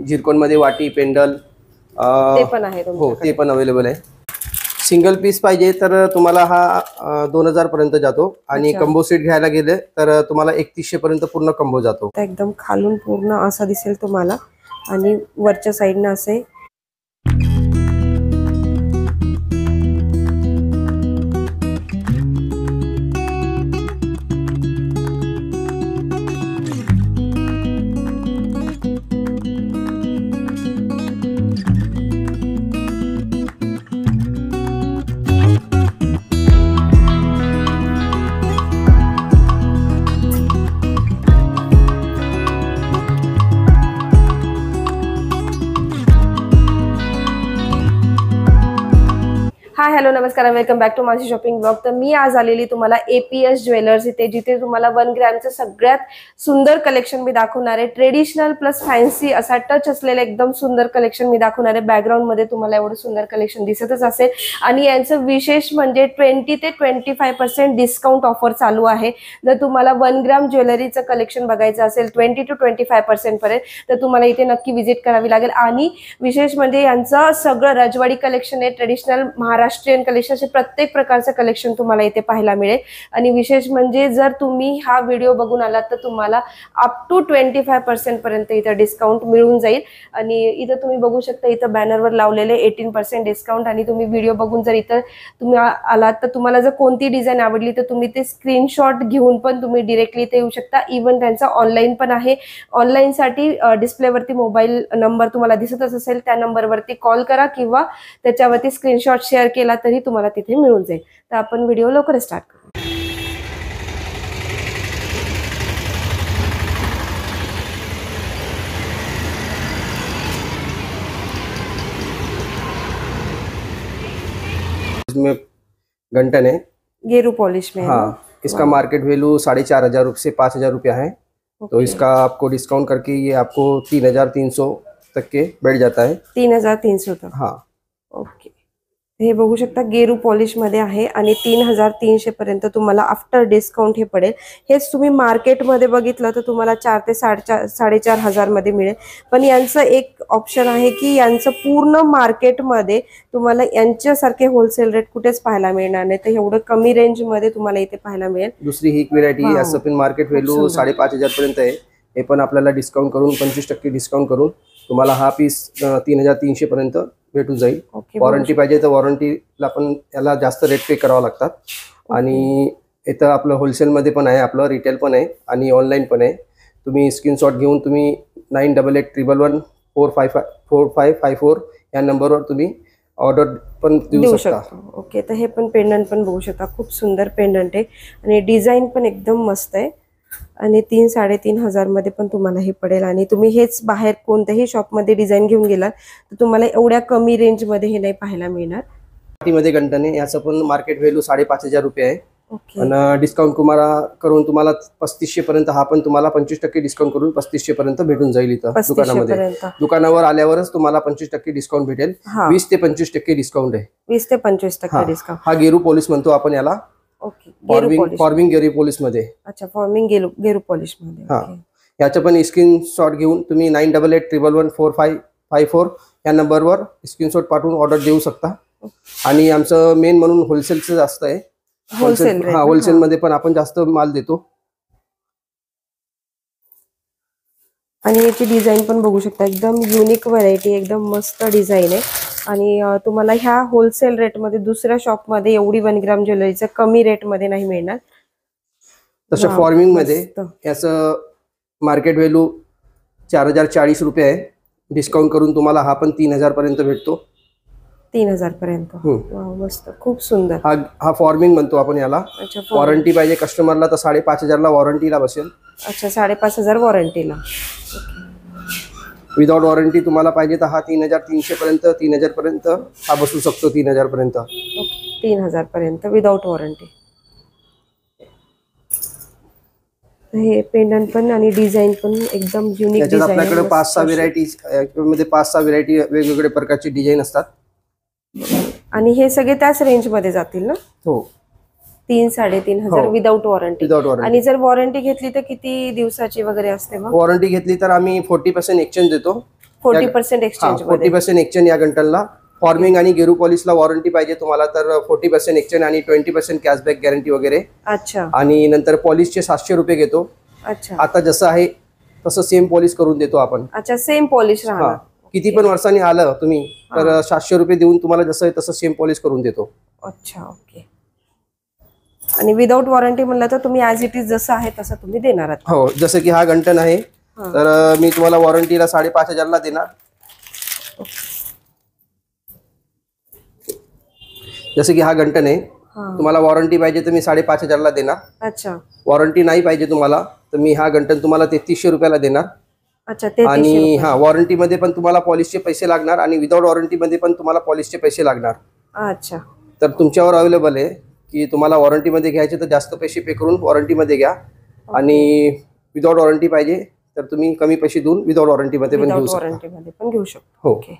झिरकोन मध्ये वाटी पेंडल ते पण आहे हो ते पण अवेलेबल आहे। सिंगल पीस पाहिजे तर तुम्हाला हा 2000 पर्यंत जातो आणि कंबो सेट घ्यायला गेले तर तुम्हाला 3100 पर्यंत पूर्ण कंबो जातो। एकदम खालून पूर्ण असा दिसेल तुम्हाला आणि वरच्या साइडने असे हाय हॅलो नमस्कार वेलकम बॅक टू माझी शॉपिंग ब्लॉग। तर मी आज आलेली तुम्हाला एपीएस ज्वेलर्स इथे, जिथे तुम्हाला 1 ग्रॅमचं सगळ्यात सुंदर कलेक्शन मी दाखवणार आहे। ट्रेडिशनल प्लस फॅन्सी असा टच असलेलं एकदम सुंदर कलेक्शन मी दाखवणार आहे। बॅकग्राऊंड मध्ये तुम्हाला एवढं सुंदर कलेक्शन दिसतच असेल आणि यांचं विशेष म्हणजे 20 ते 25% डिस्काउंट ऑफर चालू आहे। जर तुम्हाला 1 ग्रॅम ज्वेलरीचं कलेक्शन बघायचं असेल 20 to 25% पर्यंत तर तुम्हाला इथे नक्की विजिट करावी लागेल। आणि विशेष म्हणजे यांचं सगळं रजवाडी कलेक्शन आहे, ट्रेडिशनल महाराष्ट्रीयन कलेक्शन असे प्रत्येक प्रकारचं कलेक्शन तुम्हाला इथे पाहायला मिळेल। आणि विशेष म्हणजे जर तुम्ही हा व्हिडिओ बघून आलात तर तुम्हाला अप टू 25% पर्यंत इथे डिस्काउंट मिळून जाईल। आणि इथे तुम्ही बघू शकता इथे बॅनरवर लावलेले 18% डिस्काउंट। आणि तुम्ही व्हिडिओ बघून जर इथे तुम्ही आलात तर तुम्हाला जर कोणती डिझाइन आवडली तर तुम्ही ते स्क्रीनशॉट घेऊन पण तुम्ही डायरेक्टली इथे येऊ शकता। इवन त्यांचा ऑनलाईन पण आहे। ऑनलाईन साठी डिस्प्लेवरती मोबाईल नंबर तुम्हाला दिसतच असेल, त्या नंबरवरती कॉल करा किंवा त्याच्यावरती स्क्रीनशॉट शेअर केला तरी तुम्हाला तिथे मिळून जाईल। तर आपण व्हिडिओ लवकर स्टार्ट करू। इसमें घंटन है गेरू पॉलिश में। हाँ, इसका मार्केट वैल्यू 4500 से 5000 रुपया है। तो इसका आपको डिस्काउंट करके ये आपको 3300 तक के बैठ जाता है। 3300 तक। हाँ ओके, हे बघू शकता गेरू पॉलिश मध्ये आहे आणि 3300 पर्यंत तुम्हाला आफ्टर डिस्काउंट हे पडेल। हेच तुम्ही मार्केट मध्ये बघितलं तर तुम्हाला 4 ते 4,500 मध्ये मिळेल। पण यांचं एक ऑप्शन आहे की यांचं पूर्ण मार्केट मध्ये तुम्हाला यांच्यासारखे होलसेल रेट कुठेच पाहायला मिळणार नाही। तर एवढं कमी रेंज मध्ये तुम्हाला इथे पाहायला मिळेल। दुसरी ही व्हरायटी असं पण मार्केट व्हॅल्यू 5500 पर्यंत आहे। हे पण आपल्याला डिस्काउंट करून 25% डिस्काउंट करून तुम्हाला हा पीस 3300 पर्यंत भेटून जाईल। वॉरंटी पाहिजे तर वॉरंटीला पण याला जास्त रेट पे करावा लागतात। आणि इथं आपलं होलसेल मध्ये पण आहे, आपलं रिटेल पण आहे आणि ऑनलाईन पण आहे। तुम्ही स्क्रीनशॉट घेऊन तुम्ही 9881114554 या नंबरवर तुम्ही ऑर्डर पण देऊ शकता। ओके, तर हे पण पेंडंट पण बघू शकता, खूप सुंदर पेंडंट आहे आणि डिझाइन पण एकदम मस्त आहे। आणि 3-3.5 मध्ये पण तुम्हाला हे पडेल। आणि तुम्ही हेच बाहेर कोणत्याही शॉप मध्ये डिझाइन घेऊन गेलात तर तुम्हाला एवढ्या कमी रेंज मध्ये हे नाही पाहायला मिळणार। मध्ये घंटने याचं पण मार्केट व्हॅल्यू 5500 रुपये आहे। ओके, आणि डिस्काउंट करून तुम्हाला 3500 पर्यंत हा पण तुम्हाला 25% डिस्काउंट करून 3500 पर्यंत भेटून जाईल। इथं दुकानामध्ये दुकानावर आल्यावरच तुम्हाला 25% डिस्काउंट भेटेल। 20 ते 25% डिस्काउंट आहे। 20 ते 25% डिस्काउंट। हा गेरू पॉलिश म्हणतो आपण याला। ओके, फॉर्मिंग गेरू पॉलिश मध्ये। अच्छा, फॉर्मिंग गेरू पॉलिश मध्ये। हा, याचं पण स्क्रीनशॉट घेऊन तुम्ही 9881114554 या नंबरवर स्क्रीनशॉट पाठवून ऑर्डर देऊ शकता। आणि आमचं मेन म्हणून होलसेलचं जास्त आहे। होलसेल मध्ये पण आपण जास्त माल देतो। आणि याची डिझाइन पण बघू शकता, एकदम युनिक व्हरायटी, एकदम मस्त डिझाइन आहे। आणि तुम्हाला ह्या होलसेल रेट मध्ये दुसऱ्या शॉप मध्ये एवढी 1 ग्रॅम ज्वेलरीचं कमी रेट मध्ये नाही मिळणार। तसं फॉर्मिंग मध्ये याचं मार्केट व्हॅल्यू 4040 रुपये आहे। डिस्काउंट करून तुम्हाला हा पण 3000 पर्यंत भेटतो। 3000 पर्यंत। मस्त, खूप सुंदर। हा फॉर्मिंग म्हणतो आपण याला। वॉरंटी पाहिजे कस्टमरला तर 5500 ला वॉरंटीला बसेल। अच्छा, 5500 वॉरंटीला। विदाउट वॉरंटी तुम्हाला पाहिजे तर हा 3300 पर्यंत 3000 पर्यंत हा बसू शकतो। 3000 पर्यंत। 3000 पर्यंत विदाउट वॉरंटी। हे पेंडंट पण आणि डिझाइन पण एकदम युनिक डिझाइन आहे। आपल्याकडे 5-6 व्हरायटीज मध्ये 5-6 व्हरायटी वेगवेगळे प्रकारची डिझाइन असतात। आणि हे सगळे त्याच रेंज मध्ये जातील ना? हो, 3-3.5 विदाउट वॉरंटी। आणि जर वॉरंटी घेतली तर किती दिवसाची वगैरे असते? मग वॉरंटी घेतली तर आम्ही 40% एक्सचेंज देतो। 40% एक्सचेंज 40% एक्सचेंज या घंटनला. फॉर्मिंग आणि गेरू पॉलिशला वॉरंटी पाहिजे तुम्हाला तर 40% एक्सचेंज आणि 20% कॅशबॅक गॅरंटी वगैरे. अच्छा. आणि नंतर पॉलिशचे 700 रुपये घेतो. अच्छा. आता जसं आहे तसं सेम पॉलिश करून देतो आपण. अच्छा, सेम पॉलिश राहणार. किती पण वर्षांनी आलं तुम्ही तर 700 रुपये देऊन तुम्हाला जसं आहे तसं सेम पॉलिश करून देतो. अच्छा, ओके. आणि विदाउट वॉरंटी म्हणलं तर तुम्ही ऍज इट इज जसं आहे तसं तुम्ही देणार आहात. हो, जसं की हा घंटन आहे तर मी तुम्हाला वॉरंटीला 5,500 ला देणार. जसं की हा घंटन आहे, तुम्हाला वॉरंटी पाहिजे तर मी 5,500 ला देणार. अच्छा. वॉरंटी नाही पाहिजे तुम्हाला तर मी हा घंटन तुम्हाला 3300 रुपयाला देणार. अच्छा, 3300. आणि वॉरंटी मध्ये पण तुम्हाला पॉलिशचे पैसे लागणार आणि विदाउट वॉरंटी मध्ये पण तुम्हाला पॉलिशचे पैसे लागणार. अच्छा. तर तुमच्यावर अवेलेबल आहे की तुम्हाला वॉरंटी मध्ये घ्यायचे तर जास्त पैसे पे करून वॉरंटी मध्ये घ्या आणि विदाउट वॉरंटी पाहिजे तर तुम्ही कमी पैसे देऊन विदाउट वॉरंटी मध्ये पण घेऊ शकता. हो. ओके.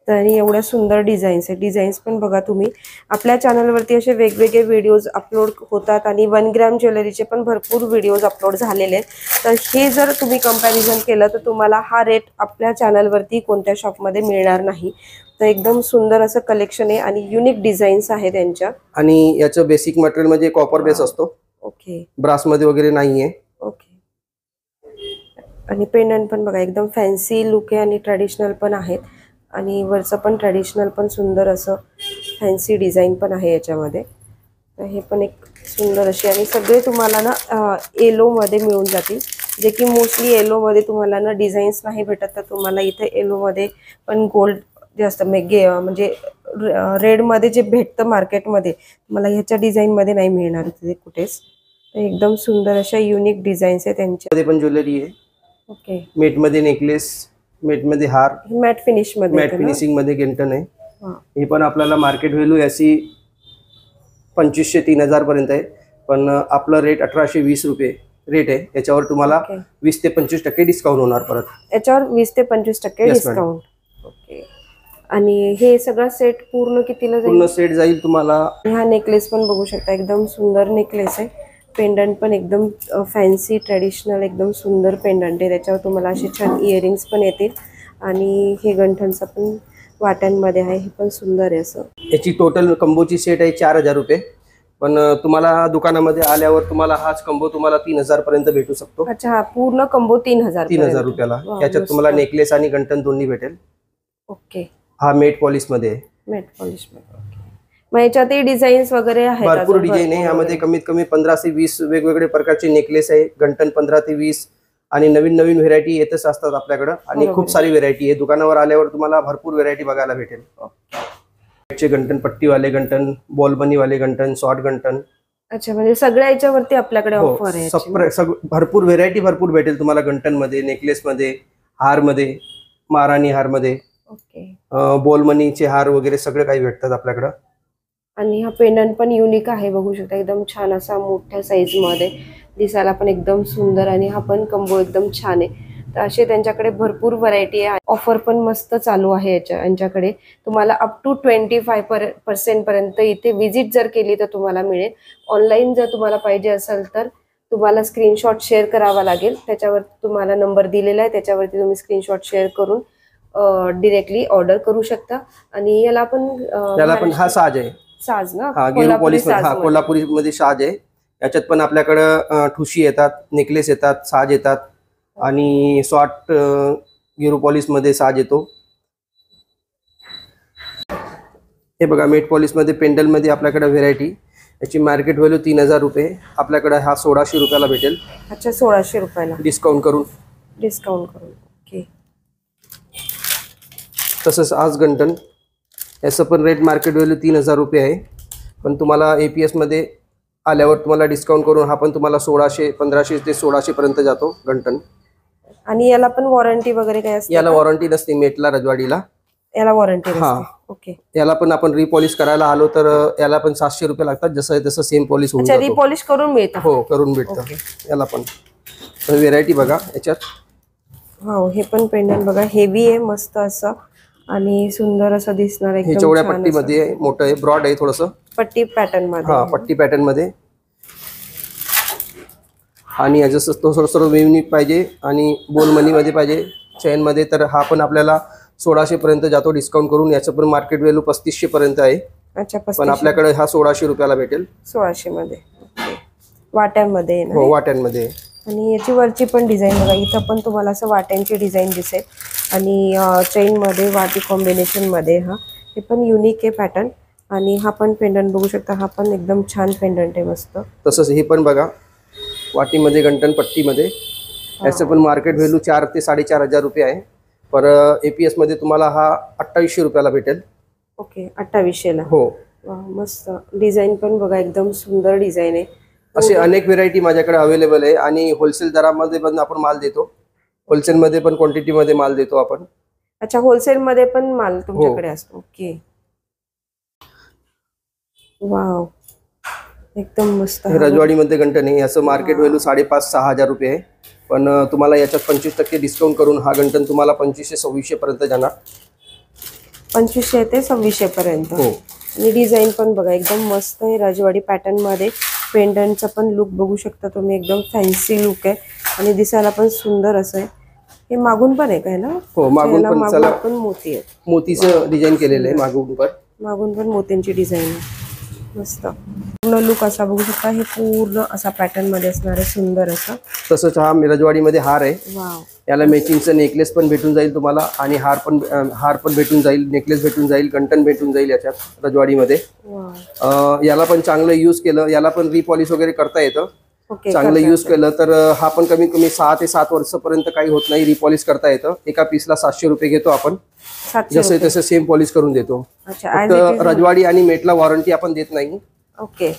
तर एवढ्या सुंदर डिझाईन्स आहे. डिझाईन्स पण बघा तुम्ही. आपल्या चॅनलवरती असे वेगवेगळे व्हिडिओज अपलोड होतात आणि 1 ग्रॅम ज्वेलरीचे पण भरपूर व्हिडिओज अपलोड झालेले आहेत. तर हे जर तुम्ही कंपॅरिझन केलं तर तुम्हाला हा रेट आपल्या चॅनलवरती कोणत्या शॉपमध्ये मिळणार नाही. तर एकदम सुंदर असं कलेक्शन आहे आणि युनिक डिझाईन्स आहे त्यांच्या. आणि याचं बेसिक मटेरियल म्हणजे कॉपर बेस असतो. ओके. ब्रास मध्ये वगैरे नाहीये. ओके. आणि पेंडंट पण बघा एकदम फॅन्सी लुक आहे आणि ट्रेडिशनल पण आहेत आणि वरचं पण ट्रेडिशनल पण सुंदर असं फॅन्सी डिझाईन पण आहे याच्यामध्ये. तर हे पण एक सुंदर अशी आणि सगळे तुम्हाला ना येलोमध्ये मिळून जातील, जे की मोस्टली येलोमध्ये तुम्हाला ना डिझाईन्स नाही भेटत. तर तुम्हाला इथे येलोमध्ये पण गोल्ड जे असतं म्हणजे रेडमध्ये जे भेटतं मार्केटमध्ये मला ह्याच्या डिझाईनमध्ये नाही मिळणार तिथे कुठेच. एकदम सुंदर अशा युनिक डिझाईन्स आहे त्यांच्या. पण ज्वेलरी आहे. ओके. मेट मध्ये नेकलेस, मेट मध्ये हार, मॅट फिनिश मध्ये, मॅट फिनिशिंग मध्ये गेंटन आहे. हे पण आपल्याला मार्केट व्हॅल्यू याची 2500-3000 पर्यंत आहे पण आपलं रेट 1820 रुपये रेट आहे. याच्यावर तुम्हाला 20 ते 25% डिस्काउंट होणार. परत याच्यावर 20 ते 25% डिस्काउंट. ओके. आणि हे सगळं सेट पूर्ण कितीला जाईल? पूर्ण सेट जाईल तुम्हाला. हा नेकलेस पण बघू शकता एकदम सुंदर नेकलेस आहे. पेंडंट पण एकदम फॅन्सी ट्रेडिशनल एकदम सुंदर पेंडंट आहे. त्याच्यावर तुम्हाला असे छान इयरिंग्स पण येतील आणि हे गंठनचं पण वाट्यांमध्ये आहे. हे पण सुंदर आहे असं. याची टोटल कंबोची सेट आहे 4000 रुपये पण तुम्हाला दुकानामध्ये आल्यावर तुम्हाला हाच कंबो तुम्हाला 3000 पर्यंत भेटू शकतो. अच्छा, हा पूर्ण कंबो 3000 रुपयाला. याच्यात तुम्हाला नेकलेस आणि गंठन दोन्ही भेटेल. ओके. हा मेट पॉलिश मध्ये आहे. मेट पॉलिश मध्ये. मग याच्यातही डिझाईन्स वगैरे आहेत? भरपूर डिझाईन आहे. यामध्ये कमीत कमी 15 ते 20 वेगवेगळे प्रकारचे नेकलेस आहे. गंठन 15 ते 20 आणि नवीन नवीन व्हेरायटी येतच असतात आपल्याकडे आणि खूप सारी व्हेरायटी आहे. दुकानावर आल्यावर तुम्हाला भरपूर व्हेरायटी बघायला भेटेल. गंठन, पट्टीवाले गंठन, बॉल बनी वाले गंठन, शॉर्ट गंठन. अच्छा, म्हणजे सगळ्या याच्यावरती आपल्याकडे ऑफर आहे. भरपूर व्हेरायटी भरपूर भेटेल तुम्हाला गंठन मध्ये, नेकलेस मध्ये, हार मध्ये, महाराणी हार मध्ये, बॉल मनीचे हार वगैरे सगळे काही भेटतात आपल्याकडे. आणि हा पेंडंट पण युनिक आहे बघू शकता. एकदम छान असा मोठ्या साईज मध्ये दिसायला पण एकदम सुंदर आणि हा पण कंबो एकदम छान आहे. तर असे त्यांच्याकडे भरपूर व्हरायटी आहे. ऑफर पण मस्त चालू आहे यांच्याकडे. तुम्हाला अप टू 25% पर्यंत इथे विजिट जर केली तर तुम्हाला मिळेल. ऑनलाईन जर तुम्हाला पाहिजे असेल तर तुम्हाला स्क्रीनशॉट शेअर करावा लागेल. त्याच्यावर तुम्हाला नंबर दिलेला आहे, त्याच्यावरती तुम्ही स्क्रीनशॉट शेअर करून डिरेक्टली ऑर्डर करू शकता. आणि याला पण हा साज आहे. साज ना, कोल्हापुरी मध्ये साज आहे. याच्यात पण आपल्याकडे ठुशी येतात, नेकलेस येतात, साज येतात आणि शॉर्ट गेरू पॉलिश मध्ये साज येतो. हे बघा मेट पॉलिश मध्ये, पेंडल मध्ये आपल्याकडे व्हेरायटी. याची मार्केट व्हॅल्यू 3000 रुपये. आपल्याकडे हा 1600 रुपयाला भेटेल. अच्छा, 1600 रुपयाला डिस्काउंट करून. ओके. तसंच आज गंठन याचं पण रेट मार्केट व्हॅल्यू 3000 रुपये आहे पण तुम्हाला APS मध्ये आल्यावर तुम्हाला डिस्काउंट करून हा पण तुम्हाला 1600, 1500 ते 1600 पर्यंत जातो गंठन. आणि याला पण वॉरंटी वगैरे काय असते? याला वॉरंटी नसते. मेटला, रजवाडीला याला वॉरंटी हा. ओके. याला पण आपण रिपॉलिश करायला आलो तर याला पण 700 रुपये लागतात. जसं आहे तसं सेम पॉलिश होऊन जातो. रिपॉलिश करून मिळतं? हो, करून भेटतं. याला पण व्हेरायटी बघा याच्यात. हो, हे पण पेंडंट बघा हेवी आहे मस्त असं आणि सुंदर असं दिसणार. हे चौड्या पट्टीमध्ये मोठं आहे, ब्रॉड आहे थोडंसं, पट्टी पॅटर्न मध्ये. पट्टी पॅटर्न मध्ये. आणि याचं सर्व युनिक पाहिजे आणि बोल मनी मध्ये पाहिजे, चेन मध्ये तर हा पण आपल्याला 1600 पर्यंत जातो डिस्काउंट करून. याचं पण मार्केट व्हॅल्यू 3500 पर्यंत आहे. अच्छा, पण आपल्याकडे हा 1600 रुपयाला भेटेल. 1600 मध्ये वाट्यांमध्ये आहे ना? हो, वाट्यांमध्ये. आणि याची वरची पण डिझाईन बघा, इथं पण तुम्हाला असं वाट्यांची डिझाईन दिसेल आणि चेन मध्ये वाटी कॉम्बिनेशन मध्ये. हा हे पण युनिक आहे पॅटर्न. आणि हा पण पेंडंट बघू शकता, हा पण एकदम छान पेंडंट आहे, मस्त. तसंच हे पण बघा, वाटीमध्ये गंटन पट्टीमध्ये. याचं पण मार्केट व्हॅल्यू 4 ते 4,500 रुपये आहे. पर एपीएस मध्ये तुम्हाला हा 2800 रुपयाला भेटेल. ओके, 2800 ला. हो, मस्त. डिझाईन पण बघा, एकदम सुंदर डिझाईन आहे. असे अनेक व्हेरायटी माझ्याकडे अवेलेबल आहे. आणि होलसेल दरामध्ये पण आपण माल देतो. होलसेल मध्ये पण क्वांटिटी मध्ये माल देतो आपण. अच्छा, होलसेल मध्ये पण माल तुमच्याकडे असतो? ओके, वाव, एकदम मस्त. रजवाडी मध्ये गंटन आहे. याचं मार्केट व्हॅल्यू 5,500-6,000 रुपये आहे. पण तुम्हाला याच्यात 25% डिस्काउंट करून हा गंटन तुम्हाला 2500-2600 पर्यंत जाणार. 2500 ते 2600 पर्यंत. हो. आणि डिझाईन पण बघा, एकदम मस्त आहे. रजवाडी पॅटर्न मध्ये पेंडंटचा पण लुक बघू शकता तुम्ही, एकदम फॅन्सी लुक आहे आणि दिसायला पण सुंदर असं आहे. हे मागून पण आहे काय ना? हो, मागून पण मोती आहे, मोतीचं डिझाईन केलेलं आहे मागून पण मोत्यांची डिझाईन आहे, मस्त. पूर्ण लुक असा बघू शकता. हे पूर्ण असा पॅटर्न मध्ये असणार आहे, सुंदर असं. तसंच हा रजवाडी मध्ये हार आहे. वाव, याला मॅचिंगचं नेकलेस पण भेटून जाईल तुम्हाला आणि हार पण भेटून जाईल, नेकलेस भेटून जाईल, गंटन भेटून जाईल याच्यात रजवाडीमध्ये. याला पण चांगलं यूज केलं, याला पण रिपॉलिश वगैरे करता येतं. चांगलं यूज केलं तर हा पण कमीत कमी 6 ते 7 वर्षापर्यंत काही होत नाही. रिपॉलिश करता येतं. एका पीसला 700 रुपये घेतो आपण. जसे तसे सेम पॉलिश करून देतो. फक्त रजवाडी आणि मेटला वॉरंटी आपण देत नाही. ओके.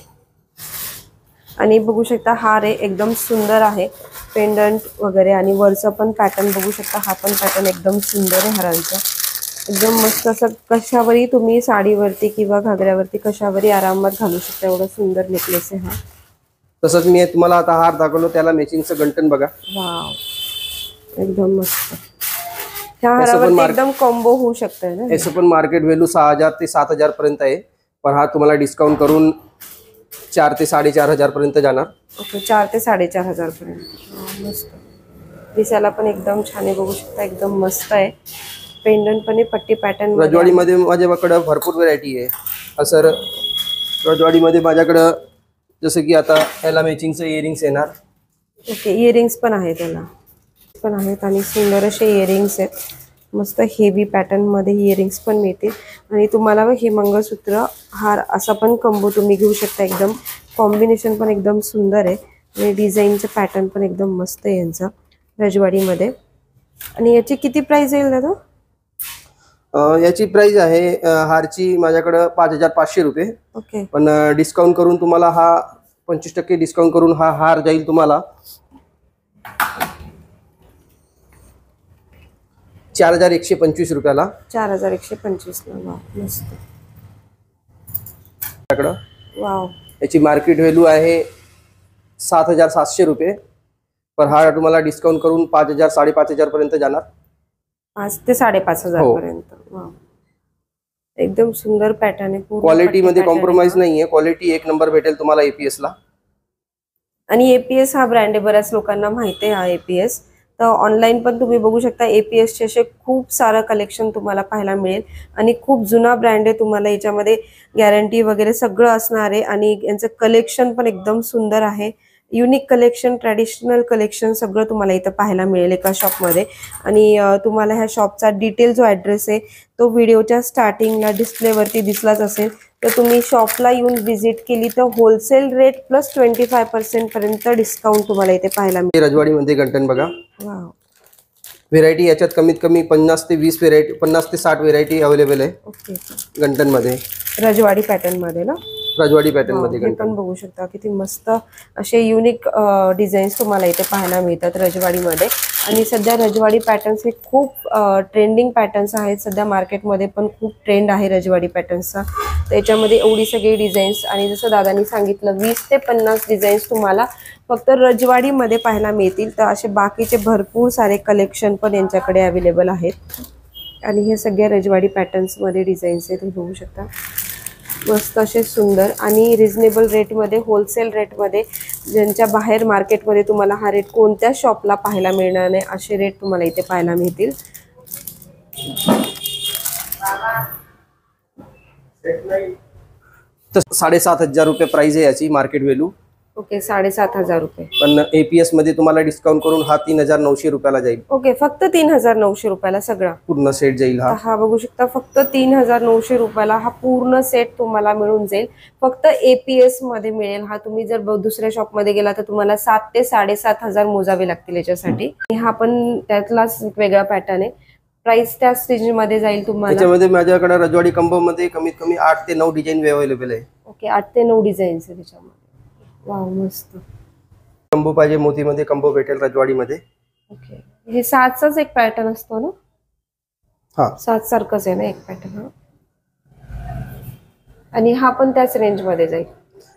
आणि बघू शकता हार आहे, एकदम सुंदर आहे, पेंडंट वगैरे. आणि वरचं पण पॅटर्न बघू शकता, हा पण पॅटर्न एकदम सुंदर आहे हारांचा, एकदम मस्त. असं कशावरही तुम्ही साडीवरती किंवा घागऱ्यावरती कशावरही आरामात घालू शकता, एवढा सुंदर नेकलेस आहे हा. तसंच मी तुम्हाला आता हार दाखवलो, त्याला मॅचिंगचं गंटन बघा. वाव, एकदम मस्त. ह्या हारावरती एकदम कॉम्बो होऊ शकतं ना. याचं पण मार्केट व्हॅल्यू 6,000 ते 7,000 पर्यंत आहे. पण हा तुम्हाला डिस्काउंट करून 4 ते 4,500 पर्यंत जाणार. ओके, 4 ते 4,500 पर्यंत. मस्त. दिसायला पण एकदम छान आहे, बघू शकता, एकदम मस्त आहे. पेंडंट पण आहे पट्टी पॅटर्न. रजवाडीमध्ये माझ्याकडे भरपूर व्हरायटी आहे. असं रजवाडीमध्ये माझ्याकडं जसं की आता याला मॅचिंगचं इयरिंग्स येणार. ओके, इयरिंग्स पण आहे, त्याला पण आहेत आणि सुंदर असे इयरिंग्स आहेत. मस्त हेवी पॅटर्न मध्ये इयरिंग्स पण मिळतील. आणि तुम्हाला हे मंगळसूत्र हार असा पण कंबो तुम्ही घेऊ शकता. एकदम कॉम्बिनेशन पण एकदम सुंदर आहे आणि डिझाईनचं पॅटर्न पण एकदम मस्त आहे यांचा रजवाडीमध्ये. आणि याची किती प्राइस येईल दादा? याची प्राइस आहे हारची माझ्याकडं 5,500 रुपये. ओके. पण डिस्काउंट करून तुम्हाला हा 25% डिस्काउंट करून हा हार जाईल तुम्हाला 4,125 रुपयाला. 4,125 ला. मस्त. वाव. याची मार्केट व्हॅल्यू आहे 7,700 रुपये. पण हा तुम्हाला डिस्काउंट करून 5,000-5,500 पर्यंत जाणार. 5 ते 5,500 पर्यंत. वाव, एकदम सुंदर पॅटर्न आहे. क्वालिटी मध्ये कॉम्प्रोमाइज नाहीये. क्वालिटी एक नंबर भेटेल तुम्हाला एपीएस ला. आणि एपीएस हा ब्रँड आहे, बऱ्याच लोकांना माहिती आहे हा एपीएस. तर ऑनलाईन पण तुम्ही बघू शकता, एपीएसचे असे खूप सारं कलेक्शन तुम्हाला पाहायला मिळेल. आणि खूप जुना ब्रँड आहे, तुम्हाला याच्यामध्ये गॅरंटी वगैरे सगळं असणार आहे. आणि यांचं कलेक्शन पण एकदम सुंदर आहे. युनिक कलेक्शन, ट्रॅडिशनल कलेक्शन सगळं तुम्हाला इथं पाहायला मिळेल एका शॉपमध्ये. आणि तुम्हाला ह्या शॉपचा डिटेल जो ॲड्रेस आहे तो व्हिडिओच्या स्टार्टिंगला डिस्प्लेवरती दिसलाच असेल. तर तुम्ही शॉपला येऊन व्हिजिट केली तर होलसेल रेट प्लस 25% पर्यंत डिस्काउंट तुम्हाला इथे पाहायला मिळेल. रजवाडीमध्ये गंटन बघा. वाव. व्हेरायटी याच्यात कमीत कमी 50 ते 20 व्हेरायटी, 50 ते 60 व्हेरायटी अवेलेबल आहे. ओके. गंटन मध्ये रजवाडी पॅटर्न मध्ये ना. रजवाडी पॅटर्न मध्ये हे पण बघू शकता, किती मस्त असे युनिक डिझाईन्स तुम्हाला इथे पाहायला मिळतात रजवाडीमध्ये. आणि सध्या रजवाडी पॅटर्न्स हे खूप ट्रेंडिंग पॅटर्न्स आहेत. सध्या मार्केटमध्ये पण खूप ट्रेंड आहे रजवाडी पॅटर्न्सचा. त्याच्यामध्ये एवढी सगळी डिझाईन्स आणि जसं दादांनी सांगितलं 20 ते 50 डिझाईन्स तुम्हाला फक्त रजवाडीमध्ये पाहायला मिळतील. तर असे बाकीचे भरपूर सारे कलेक्शन पण यांच्याकडे अवेलेबल आहेत. आणि हे सगळे रजवाडी पॅटर्न्समध्ये डिझाईन्स आहेत, तुम्ही बघू शकता. मस्त असे सुंदर आणि रिजनेबल रेटमध्ये, होलसेल रेटमध्ये ज्यांच्या बाहेर मार्केटमध्ये तुम्हाला हा रेट कोणत्या शॉपला पाहायला मिळणार नाही असे रेट तुम्हाला इथे पाहायला मिळतील. तर 7,500 रुपये प्राइस आहे याची मार्केट व्हॅल्यू. ओके, 7,500 रुपये. पण एपीएस मध्ये तुम्हाला डिस्काउंट करून हा 3,900 रुपयाला जाईल. ओके, फक्त 3,900 रुपयाला सगळा पूर्ण सेट जाईल. हा बघू शकता, फक्त 3,900 रुपयाला हा पूर्ण सेट तुम्हाला मिळून जाईल. फक्त एपीएस मध्ये मिळेल हा. तुम्ही जर दुसऱ्या शॉप मध्ये गेला तर तुम्हाला 7,000 ते 7,500 मोजावे लागतील याच्यासाठी. हा पण त्यातलाच एक वेगळा पॅटर्न आहे. प्राइस त्या स्टेज मध्ये जाईल तुम्हाला. त्याच्यामध्ये माझ्याकडे रजवाडी कंबो मध्ये कमीत कमी 8 ते 9 डिझाईन अवेलेबल आहे. ओके, 8 ते 9 डिझाईन्स आहे त्याच्यामध्ये. वाव, मस्त. कंबो पाहिजे मोतीमध्ये कंबो भेटेल रजवाडी मध्ये. ओके, हे 7चाच एक पॅटर्न असतो ना? हा, 7 सारखंच आहे ना एक पॅटर्न. आणि हा पण त्याच रेंज मध्ये जाईल.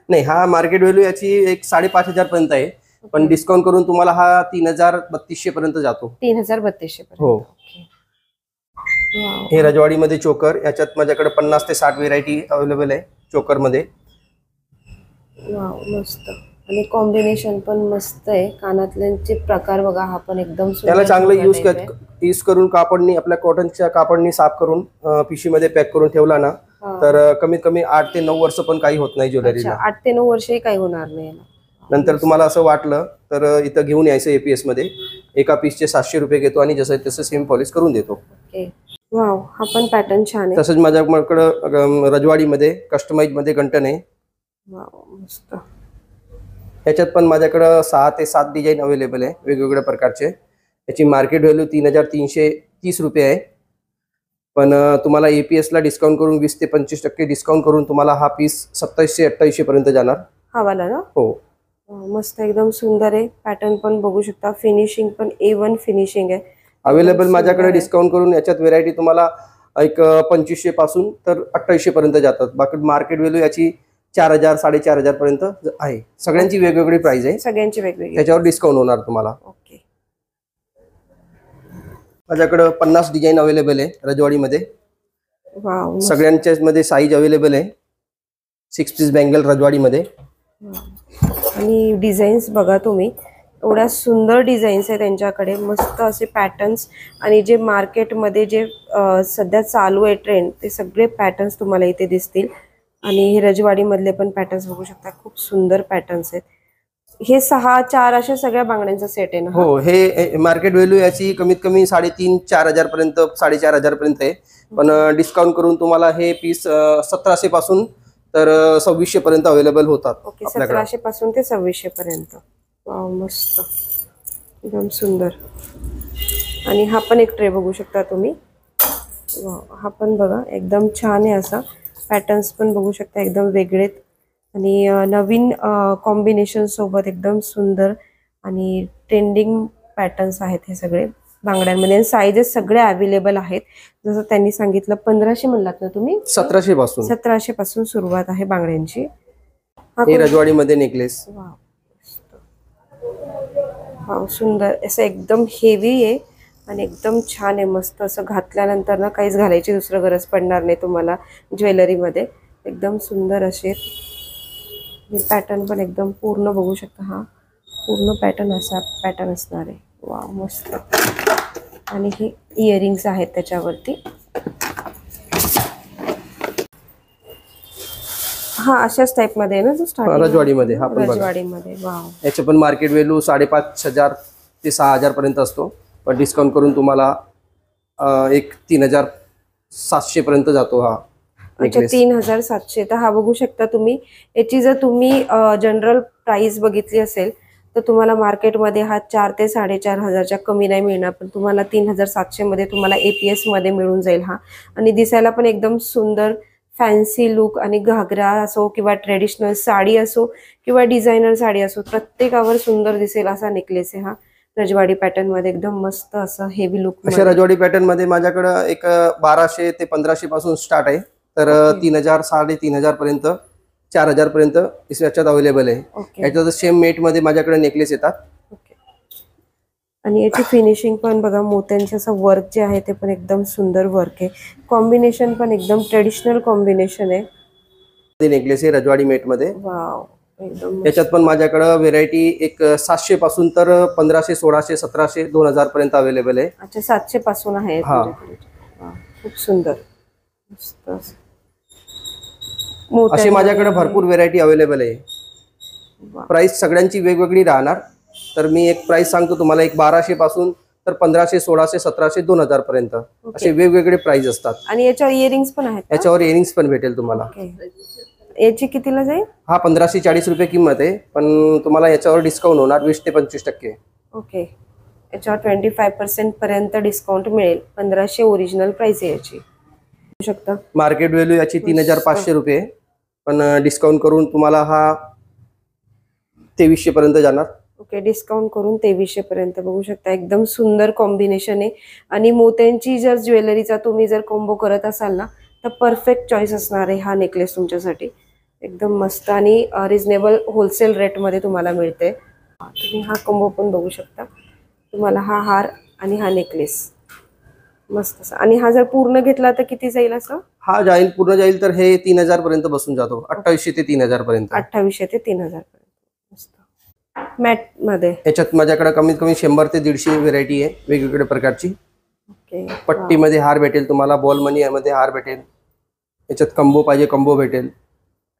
नाही, हा मार्केट व्हॅल्यू याची एक 5,500 पर्यंत आहे. पण डिस्काउंट करून तुम्हाला हा 3,3200 पर्यंत जातो. 3,3200 पर्यंत. हो. हे रजवाडी मध्ये चोकर, याच्यात माझ्याकडे 50 ते 60 व्हेरायटी अवेलेबल आहे चोकर मध्ये. वाव, मस्त. आणि कॉम्बिनेशन पण मस्त आहे. कानातल्यांचे प्रकार बघा, हा पण एकदम त्याला चांगलं यूज करून कापडनी, आपल्या कॉटनच्या कापडनी साफ करून पिशवी मध्ये पॅक करून ठेवला ना तर कमीत कमी 8 ते 9 वर्ष पण काही होत नाही ज्वेलरीला. 8 ते 9 वर्षही काही होणार नाही. नंतर तुम्हाला असं वाटलं तर इथं घेऊन यायचं एपीएस मध्ये. एका पीसचे 700 रुपये घेतो आणि जसं तसं सेम पॉलिश करून देतो. ओके, वाव, हा पण पॅटर्न छान आहे. तसंच माझ्याकडे रजवाडी मध्ये कस्टमाइज मध्ये गंटन आहे. वाव, मस्त. ह्याच्यात पण माझ्याकडे 6 ते 7 डिझाईन अवेलेबल आहे वेगवेगळ्या प्रकारचे. याची मार्केट व्हॅल्यू 3,330 रुपये आहे. पण तुम्हाला एपीएस ला डिस्काउंट करून 20 ते 25% डिस्काउंट करून तुम्हाला हा पीस 2700-2800 पर्यंत जाणार. हा वाला ना? हो. मस्त, एकदम सुंदर आहे. पॅटर्न पण बघू शकता. फिनिशिंग पण A1 फिनिशिंग आहे. अवेलेबल माझ्याकडे डिस्काउंट करून याच्यात व्हेरायटी तुम्हाला एक 2500 पासून तर 2800 पर्यंत जातात. बाकी मार्केट व्हॅल्यू याची 4,000 4,500 पर्यंत आहे. सगळ्यांची वेगवेगळी प्राइस आहे. सगळ्यांची वेगवेगळी. त्याच्यावर डिस्काउंट होणार तुम्हाला. ओके, माझ्याकडे 50 डिझाईन अवेलेबल आहे रजवाडी मध्ये. वाव, सगळ्यांच्या मध्ये साईज अवेलेबल आहे. 6 पीस बँगल रजवाडी मध्ये. आणि डिझाईन्स बघा तुम्ही, एवढ्या सुंदर डिझाईन्स आहे त्यांच्याकडे. मस्त असे पॅटर्न्स. आणि जे मार्केटमध्ये जे सध्या चालू आहे ट्रेंड, ते सगळे पॅटर्न्स तुम्हाला इथे दिसतील. आणि हे रजवाडी मधले पण पॅटर्न्स बघू शकता, खूप सुंदर पॅटर्न्स आहेत. हे 6-4 अशा सगळ्या बांगड्यांचा सेट आहे ना? हो, हे मार्केट व्हॅल्यू याची कमीत कमी 3,500-4,000 पर्यंत 4,500 पर्यंत आहे. पण डिस्काउंट करून तुम्हाला हे पीस 1,700 पासून तर 2,600 पर्यंत अवेलेबल होतात. ओके, 1,700 पासून ते 2,600 पर्यंत. वाव, मस्त, एकदम सुंदर. आणि हा पण एक ट्रे बघू शकता तुम्ही. वाव, हा पण बघा एकदम छान आहे. असा पॅटर्न्स पण बघू शकता, एकदम वेगळेत. आणि नवीन कॉम्बिनेशन सोबत एकदम सुंदर आणि ट्रेंडिंग पॅटर्न्स आहेत हे सगळे बांगड्यांमध्ये. साईजेस सगळे अवेलेबल आहेत. जसं त्यांनी सांगितलं 1,500 म्हणलात ना तुम्ही? 1,700 पासून. 1,700 पासून सुरुवात आहे बांगड्यांची. हे रजवाडी मध्ये नेकलेस. वाव, सुंदर. असं एकदम हेवी आहे आणि एकदम छान आहे. मस्त असं घातल्यानंतर ना काहीच घालायची दुसरं गरज पडणार नाही तुम्हाला ज्वेलरीमध्ये. एकदम सुंदर असे हे पॅटर्न पण एकदम पूर्ण बघू शकता. हा पूर्ण पॅटर्न असा पॅटर्न असणार आहे. वाव, मस्त. आणि हे इयरिंग्स आहेत त्याच्यावरती. हा अशाच टाइप मध्ये ना, जो स्टार्टिंग रजवाडी मध्ये. हा पण रजवाडी मध्ये. वाव, याचे पण मार्केट व्हॅल्यू 5,500 ते 6,000 पर्यंत असतो. पण डिस्काउंट करून तुम्हाला एक 3,700 पर्यंत जातो हा. अच्छा, 3,700. तर हा बघू शकता तुम्ही. याची जर तुम्ही जनरल प्राइस बघितली असेल तर तुम्हाला मार्केटमध्ये हा 4,000 ते 4,500 कमी नाही मिळणार. पण तुम्हाला 3,700 मध्ये तुम्हाला एपीएस मध्ये मिळून जाईल हा. आणि दिसायला पण एकदम सुंदर फॅन्सी लुक. आणि घागरा असो किंवा ट्रेडिशनल साडी असो किंवा डिझायनर साडी असो, प्रत्येकावर सुंदर दिसेल असा नेकलेस आहे हा. रजवाडी पॅटर्न मध्ये एकदम मस्त असं हेवी लुक. अशा रजवाडी पॅटर्न मध्ये माझ्याकडे एक 1,200 ते 1,500 पासून स्टार्ट आहे. तर 3,000 3,500 पर्यंत 4,000 पर्यंत याच्यात अवेलेबल आहे. याच्यात सेम मेट मध्ये माझ्याकडे नेकलेस येतात. आणि याची फिनिशिंग पण बघा, मोत्यांचे असं वर्क जे आहे ते पण एकदम सुंदर वर्क आहे. कॉम्बिनेशन पण एकदम ट्रेडिशनल कॉम्बिनेशन आहे. नेकलेस आहे रजवाडी मेट मध्ये. वाव, एकदम याच्यात पण माझ्याकडे व्हेरायटी एक 700 पासून तर 1500, 1600, 1700, 2000 पर्यंत अवेलेबल आहे. अच्छा 700 पासून आहे तुमच्याकडे. खूप सुंदर मस्त असे माझ्याकडे भरपूर व्हेरायटी अवेलेबल आहे. प्राइस सगळ्यांची वेगवेगळी राहणार. तर मी एक प्राइस सांगतो तुम्हाला, एक 1200 पासून तर 1500, 1600, 1700, 2000 पर्यंत असे वेगवेगळे प्राइस असतात. आणि याच्यावर इयरिंग्स पण आहेत. याच्यावर इयरिंग्स पण भेटेल तुम्हाला. याची कितीला जाईल? हा 1540 रुपये किंमत आहे, पण तुम्हाला याच्यावर डिस्काउंट होणार 20 ते 25%. ओके, याच्यावर 25% पर्यंत डिस्काउंट मिळेल. 1500 ओरिजिनल प्राइस आहे याची. शकता मार्केट व्हॅल्यू याची 3500 रुपये, पण डिस्काउंट करून तुम्हाला हा 2300 पर्यंत जाणार. ओके, डिस्काउंट करून 2300 पर्यंत. बघू शकता एकदम सुंदर कॉम्बिनेशन आहे. आणि मोत्यांची जर ज्वेलरीचा तुम्ही जर कॉम्बो करत असाल ना, तर परफेक्ट चॉईस असणार आहे हा नेकलेस तुमच्यासाठी. एकदम मस्त आणि रिजनेबल होलसेल रेटमध्ये तुम्हाला मिळते. तुम्ही हा कॉम्बो पण बघू शकता. तुम्हाला हा हार आणि हा नेकलेस मस्त असा. आणि हा जर पूर्ण घेतला तर किती जाईल असं? हा जाईल पूर्ण जाईल तर हे 3000 पर्यंत बसून जातो. 2800 ते 3000 पर्यंत. 2800 ते 3000 पर्यंत. मस्त मॅट मध्ये. याच्यात माझ्याकडे कमीत कमी 100 ते 150 व्हेरायटी आहे वेगवेगळ्या प्रकारची. ओके, पट्टीमध्ये हार भेटेल तुम्हाला, बॉल मनी मध्ये हार भेटेल. याच्यात कंबो पाहिजे कंबो भेटेल.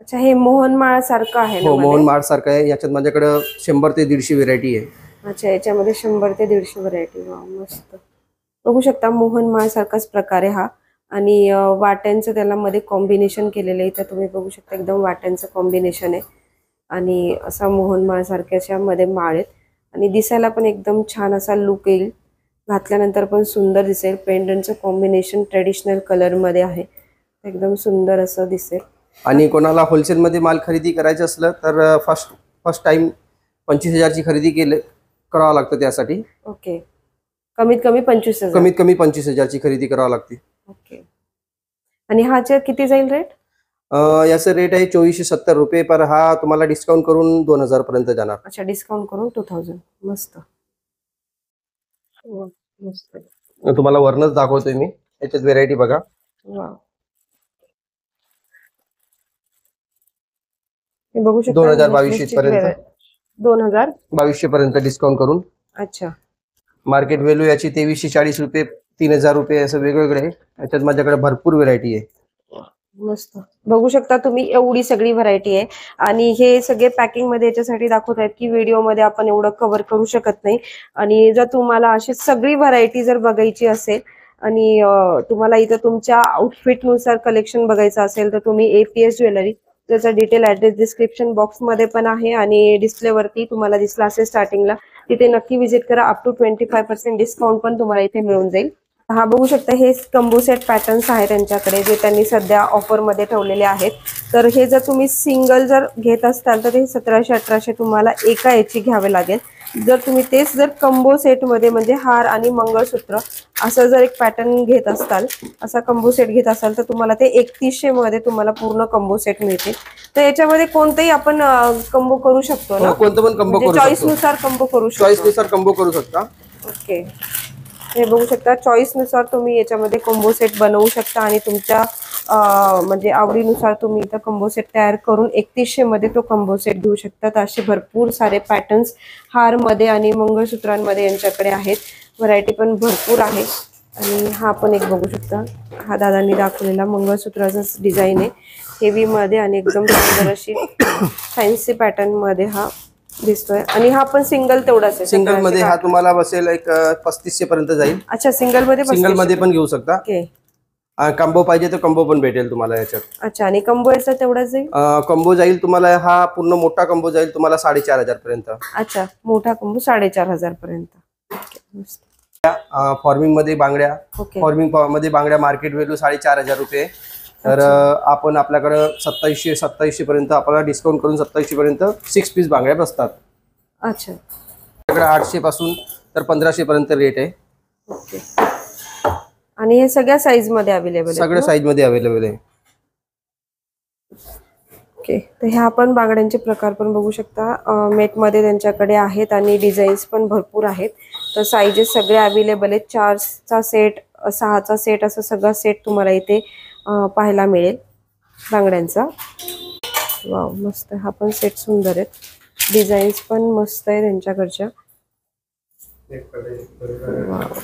अच्छा, हे मोहनमाळ सारखं आहे ना? हो, मोहनमाळ सारखं आहे. याच्यात माझ्याकडे 100 ते 150 व्हेरायटी आहे. अच्छा, याच्यामध्ये 100 ते 150 व्हरायटी. मस्त. बघू शकता मोहनमाळ सारखाच प्रकार आहे हा. आणि वाट्यांचं त्याला मध्ये कॉम्बिनेशन केलेलं आहे. इथं तुम्ही बघू शकता एकदम वाट्यांचं कॉम्बिनेशन आहे. आणि असा मोहनमाळ सारख्याच्या मध्ये माळ आहेत. आणि दिसायला पण एकदम छान असा लुक येईल. घातल्यानंतर पण सुंदर दिसेल. पेंडंटचं कॉम्बिनेशन ट्रेडिशनल कलर मध्ये आहे. एकदम सुंदर असं दिसेल. आणि कोणाला होलसेल मध्ये माल खरेदी करायचं असलं तर फर्स्ट टाइम 25000 ची खरेदी करावं लागतं त्यासाठी. ओके, कमीत कमी 25000. कमीत कमी 25000 ची खरेदी करावं लागते. ओके, आणि ह्याचे किती जाईल रेट? याचं रेट आहे 2470 रुपये, पर हा तुम्हाला डिस्काउंट करून 2000 पर्यंत जाणार. अच्छा, डिस्काउंट करून 2000. मस्त मस्त. तुम्हाला वरनच दाखवतोय मी. याच्यात व्हेरायटी बघा. बघू शकता 2022 पर्यंत. 2200 पर्यंत डिस्काउंट करून. अच्छा, मार्केट व्हॅल्यू याची 2340 रुपये, 3000 रुपये असं वेगवेगळे आहे. याच्यात माझ्याकडे भरपूर व्हेरायटी आहे. मस्त. बघू शकता तुम्ही एवढी सगळी व्हरायटी आहे. आणि हे सगळे पॅकिंग मध्ये याच्यासाठी दाखवत आहेत की व्हिडिओ मध्ये आपण एवढं कव्हर करू शकत नाही. आणि जर तुम्हाला अशी सगळी व्हरायटी जर बघायची असेल आणि तुम्हाला इथं तुमच्या आउटफिट नुसार कलेक्शन बघायचं असेल तर तुम्ही एपीएस ज्वेलरी, त्याचा डिटेल ऍड्रेस डिस्क्रिप्शन बॉक्स मध्ये पण आहे आणि डिस्प्ले वरती तुम्हाला दिसला असेल स्टार्टिंगला, तिथे नक्की व्हिजिट करा. अप टू 25% डिस्काउंट पण तुम्हाला इथे मिळून जाईल. हा बघू शकता हे कंबो सेट पॅटर्न्स आहेत त्यांच्याकडे, जे त्यांनी सध्या ऑफर मध्ये ठेवलेले आहेत. तर हे जर तुम्ही सिंगल जर घेत असाल तर ते 1700-1800 तुम्हाला एका याची घ्यावे लागेल. जर तुम्ही तेच जर कंबो सेट मध्ये म्हणजे हार आणि मंगळसूत्र असं जर एक पॅटर्न घेत असाल, असा कंबो सेट घेत असाल तर तुम्हाला ते 3100 मध्ये तुम्हाला पूर्ण कंबो सेट मिळते. तर याच्यामध्ये कोणतेही आपण कंबो करू शकतो ना? कोणतं पण कंबो करू शकतो. चॉईस नुसार कंबो करू शकतो. चॉईस नुसार कंबो करू शकता. ओके, हे बघू शकता चॉईस नुसार तुम्ही याच्यामध्ये कंबो सेट बनवू शकता आणि तुमच्या म्हणजे आवडीनुसार तुम्ही इथं कंबो सेट तयार करून 3100 मध्ये तो कंबो सेट घेऊ शकतात. असे भरपूर सारे पॅटर्न्स हार मध्ये आणि मंगळसूत्रांमध्ये यांच्याकडे आहेत. व्हरायटी पण भरपूर आहे. आणि हा पण एक बघू शकता, हा दादांनी दाखवलेला मंगळसूत्राचा डिझाईन आहे हेवी मध्ये आणि एकदम सुंदर अशी फॅन्सी पॅटर्न मध्ये हा दिसतोय. आणि हा पण सिंगल तेवढाच आहे. सिंगल मध्ये हा तुम्हाला बसेल एक 3500 पर्यंत जाईल. अच्छा, सिंगल मध्ये पण घेऊ शकता. ओके, कंबो पाहिजे तर कंबो पण भेटेल तुम्हाला याच्यात. अच्छा, आणि कंबो याचा तेवढाच जाईल? कंबो जाईल तुम्हाला, हा पूर्ण मोठा कंबो जाईल तुम्हाला 4500 पर्यंत. अच्छा, मोठा कंबो 4500 पर्यंत. फॉर्मिंग मध्ये बांगड्या, फॉर्मिंग मध्ये बांगड्या मार्केट व्हॅल्यू 4500 रुपये. तर आपण आपल्याकडे 2700 पर्यंत आपल्याला डिस्काउंट करून 2700 पर्यंत 6 पीस बांगड्या बसतात. अच्छा, आपल्याकडे 800 पासून तर 1500 पर्यंत रेट आहे. ओके, आणि हे सगळ्या साईज मध्ये अवेलेबल आहे? सगळ्या साईज मध्ये अवेलेबल आहे. ओके, तर ह्या आपण बांगड्यांचे प्रकार पण बघू शकता. मेट मध्ये त्यांच्याकडे आहेत आणि डिझाईन्स पण भरपूर आहेत. तर साईजेस सगळे अवेलेबल आहेत. 4चा सेट, 6चा सेट असं सगळा सेट तुम्हाला इथे पाहायला मिळेल बांगड्यांचा. वाव मस्त आहे. हा पण सेट सुंदर आहे, डिझाईन्स पण मस्त आहे त्यांच्याकडच्या. वाव.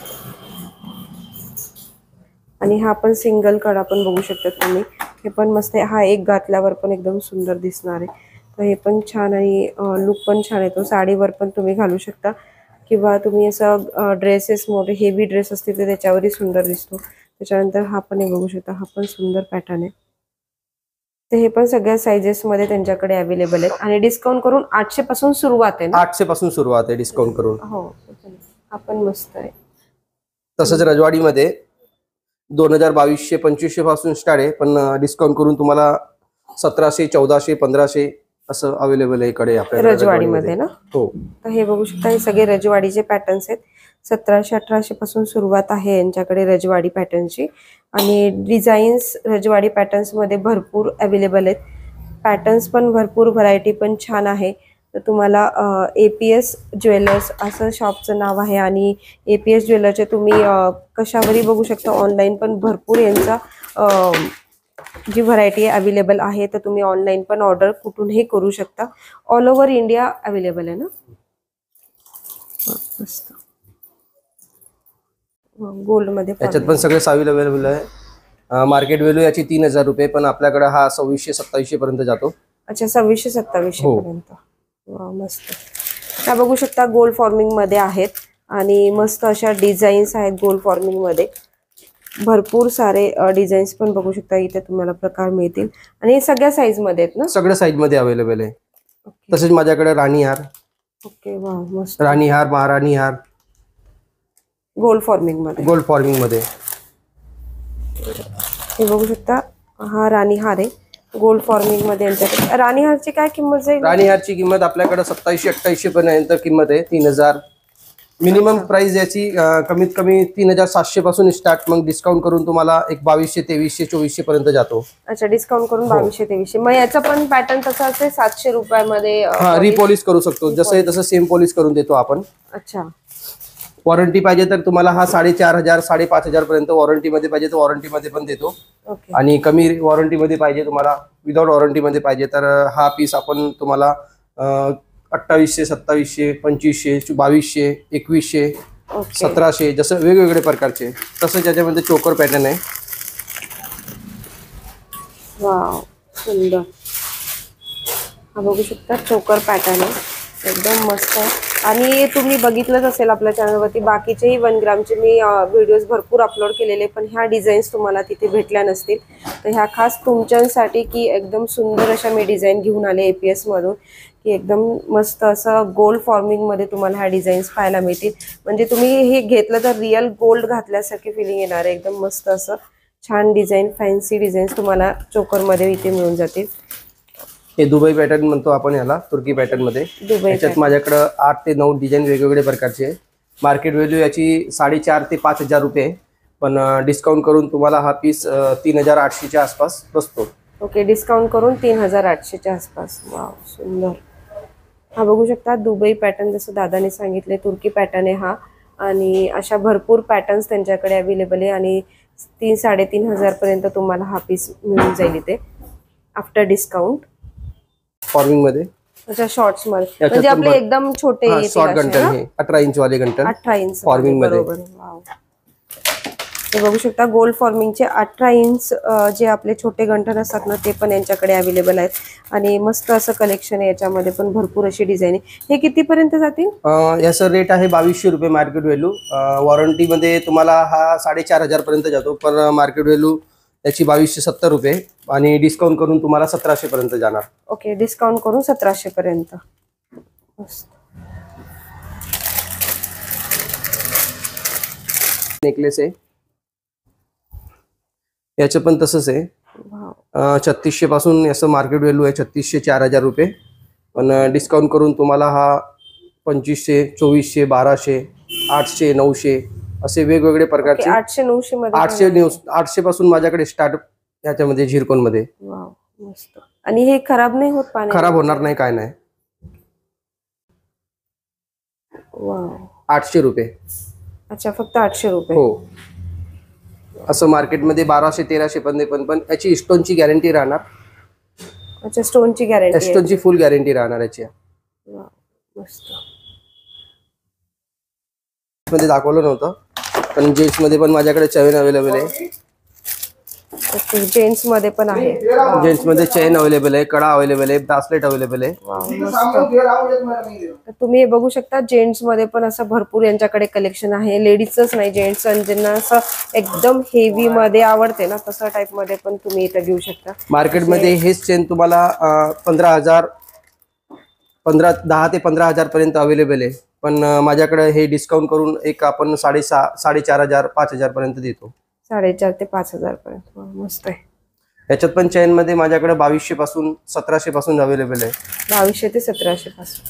आणि हा पण सिंगल कडा पण बघू शकता तुम्ही, हे पण मस्त आहे. हा एक घातल्यावर पण एकदम सुंदर दिसणार आहे. तर हे पण छान आणि लुक पण छान येतो. साडीवर पण तुम्ही घालू शकता किंवा तुम्ही असं ड्रेसेस मोठे हेवी ड्रेस असतील तर त्याच्यावरही सुंदर दिसतो. त्याच्यानंतर हा पण एक बघू शकता, हा पण सुंदर पॅटर्न आहे. तर हे पण सगळ्या साइजेस मध्ये त्यांच्याकडे अवेलेबल आहेत आणि डिस्काउंट करून 800 पासून सुरुवात आहे ना. 800 पासून सुरुवात आहे डिस्काउंट करून. हो हा पण मस्त आहे. तसंच रजवाडीमध्ये 2000-2200-2500 पासून स्टार्ट आहे, पण डिस्काउंट करून तुम्हाला 1700, 1400, 1500 असं अवेलेबल आहे इकडे आपल्याला रजवाडीमध्ये ना. हो. तर हे बघू शकता, हे सगळे रजवाडीचे पॅटर्न्स आहेत. 1700-1800 पासून सुरुवात आहे यांच्याकडे रजवाडी पॅटर्नची. आणि डिझाईन्स रजवाडी पॅटर्न्स मध्ये भरपूर अवेलेबल आहेत. पॅटर्न्स पण भरपूर, व्हरायटी पण छान आहे. तर तुम्हाला APS ज्वेलर्स असं शॉपचं नाव आहे आणि APS ज्वेलरचे तुम्ही कशावरही बघू शकता. ऑनलाईन पण भरपूर यांचा जी व्हरायटी अवेलेबल आहे. तर तुम्ही ऑनलाईन पण ऑर्डर कुठूनही करू शकता. ऑल ओव्हर इंडिया अवेलेबल आहे ना. मस्त गोल्ड मध्ये याच्यात पण सगळे सावील अवेलेबल आहे. मार्केट व्हॅल्यू याची 3000 रुपये, पण आपल्याकडे हा 2600-2700 पर्यंत जातो. अच्छा 2600-2700 पर्यंत. वा मस्त. त्या बघू शकता गोल्ड फॉर्मिंग मध्ये आहेत आणि मस्त अशा डिझाईन्स आहेत गोल्ड फॉर्मिंग मध्ये. भरपूर सारे डिझाईन्स पण बघू शकता इथे तुम्हाला प्रकार मिळतील आणि सगळ्या साईज मध्ये आहेत ना. सगळ्या साईज मध्ये अवेलेबल आहे. तसेच माझ्याकडे राणी हार. ओके वा मस्त. राणी हार, महाराणी हार गोल्ड फॉर्मिंग मध्ये. गोल्ड फॉर्मिंग मध्ये हे बघू शकता, हा राणी हार आहे गोल्ड फॉर्मिंग मध्ये. यांच्याकडे राणी हारची काय किंमत जाईल. राणी हारची किंमत आपल्याकडे 2700-2800 पर्यंत किंमत आहे. 3000 मिनिमम प्राइस याची. कमीत कमी 3700 पासून स्टार्ट, मग डिस्काउंट करून तुम्हाला एक 2200-2300-2400 पर्यंत जातो. अच्छा डिस्काउंट करून 2200-2300. मग याचा पण पॅटर्न तसा असेल 700 रुपयामध्ये. रिपॉलिश करू शकतो, जसं आहे तसं सेम पॉलिश करून देतो आपण. अच्छा. वॉरंटी पाहिजे तर तुम्हाला हा 4500-5500 पर्यंत वॉरंटी मध्ये पाहिजे तर वॉरंटी मध्ये पण देतो. आणि कमी वॉरंटी मध्ये पाहिजे तुम्हाला, विदाउट वॉरंटी मध्ये पाहिजे तर हा पीस आपण तुम्हाला 2800, 2700, 2500, 2200, 2100, 1700 जसं वेगवेगळे प्रकारचे. तसंच याच्यामध्ये चोकर पॅटर्न आहे. वाव सुंदर. हा बघू शकता चोकर पॅटर्न आहे, एकदम मस्त आहे. आणि तुम्ही बघितलंच असेल आपल्या चॅनलवरती बाकीचेही 1 ग्रामचे मी व्हिडिओज भरपूर अपलोड केलेले, पण ह्या डिझाईन्स तुम्हाला तिथे भेटल्या नसतील. तर ह्या खास तुमच्यासाठी की एकदम सुंदर अशा मी डिझाईन घेऊन आले APS मधून, की एकदम मस्त असं गोल्ड फॉर्मिंग मध्ये तुम्हाला ह्या डिझाईन्स पाहायला मिळतील. म्हणजे तुम्ही हे घेतलं तर रिअल गोल्ड घातल्यासारखी फिलिंग येणार आहे. एकदम मस्त असं छान डिझाईन, फॅन्सी डिझाईन्स तुम्हाला चोकर मध्ये इथे मिळून जातील. हे दुबई पॅटर्न म्हणतो आपण याला, तुर्की पॅटर्न मध्ये. याच्यात माझ्याकडे 8 ते 9 डिझाईन वेगवेगळे प्रकारचे आहे. मार्केट व्हॅल्यू याची 4500 ते 5000 रुपये, पण डिस्काउंट करून तुम्हाला हा पीस 3800च्या आसपास बसतो. ओके डिस्काउंट करून 3800च्या आसपास. वाव सुंदर. हा बघू शकता दुबई पॅटर्न, जसं दादाने सांगितले तुर्की पॅटर्न आहे हा. आणि अशा भरपूर पॅटर्न्स त्यांच्याकडे अवेलेबल आहे आणि 3-3.5 पर्यंत तुम्हाला हा पीस मिळून जाईल इथे आफ्टर डिस्काउंट. फॉर्मिंग मध्ये. अच्छा शॉर्ट्स मध्ये म्हणजे आपले एकदम छोटे शॉर्ट गंटन हे 18 इंच वाले गंटन 18 इंच फॉर्मिंग मध्ये. वाव. हे बघू शकता गोल्ड फॉर्मिंगचे 18 इंच जे आपले छोटे गंठन असतात ना, ते पण यांच्याकडे अवेलेबल आहेत. आणि मस्त असं कलेक्शन आहे, याच्यामध्ये पण भरपूर अशी डिझाईन आहे. हे किती पर्यंत जातील. याचा रेट आहे 2200 रुपये मार्केट व्हॅल्यू. वॉरंटी मध्ये तुम्हाला हा 4500 पर्यंत जातो, पण मार्केट व्हॅल्यू याची 2270 रुपये आणि डिस्काउंट करून तुम्हाला 1700 पर्यंत जाणार. ओके डिस्काउंट करून 1700 पर्यंत. नेकलेस आहे, याचं पण तसंच आहे. 3600 पासून याचं मार्केट व्हॅल्यू आहे 3600-4000 रुपये, पण डिस्काउंट करून तुम्हाला हा 2500, 2400, 1200, 800, 900 असे वेगवेगळे प्रकारचे. 800-900 मध्ये. 800 पासून माझ्याकडे स्टार्ट याच्यामध्ये झिरकोन मध्ये. मस्त. आणि हे खराब नाही होत, पाणी खराब होणार नाही, काय नाही. 800 रुपये. अच्छा फक्त 800 रुपये. हो. असं मार्केटमध्ये 1200-1300 पण याची स्टोनची गॅरंटी राहणार. अच्छा, स्टोनची गॅरंटी आहे. स्टोनची फुल गॅरंटी राहणार याची. वाव, मस्त. मध्ये दाखवलं नव्हतं, पण जेंट्स मध्ये पण माझ्याकडे चेन अवेलेबल आहे. ओके, जेंट्स मध्ये पण आहे. जेंट्स मध्ये चेन अवेलेबल आहे, कडा अवेलेबल आहे, ब्रासलेट अवेलेबल आहे. वाव, मस्त. तर तुम्ही हे बघू शकता, जेंट्स मध्ये पण असं भरपूर यांच्याकडे कलेक्शन आहे. लेडीजच नाही, जेंट्स ज्यांना असं एकदम हेवी मध्ये आवडते ना, तसं टाइप मध्ये पण तुम्ही इथं घेऊ शकता. मार्केटमध्ये हेच चेन तुम्हाला 10 ते 15,000 पर्यंत अवेलेबल आहे, पण माझ्याकडे हे डिस्काउंट करून एक आपण 4,500 5,000 पर्यंत देतो. 4,500 ते 5,000 पर्यंत. वाव, मस्त आहे. याच्यात पण चेन मध्ये माझ्याकडे 2200 पासून 1700 पासून अवेलेबल आहे. 2200 ते 1700 पासून.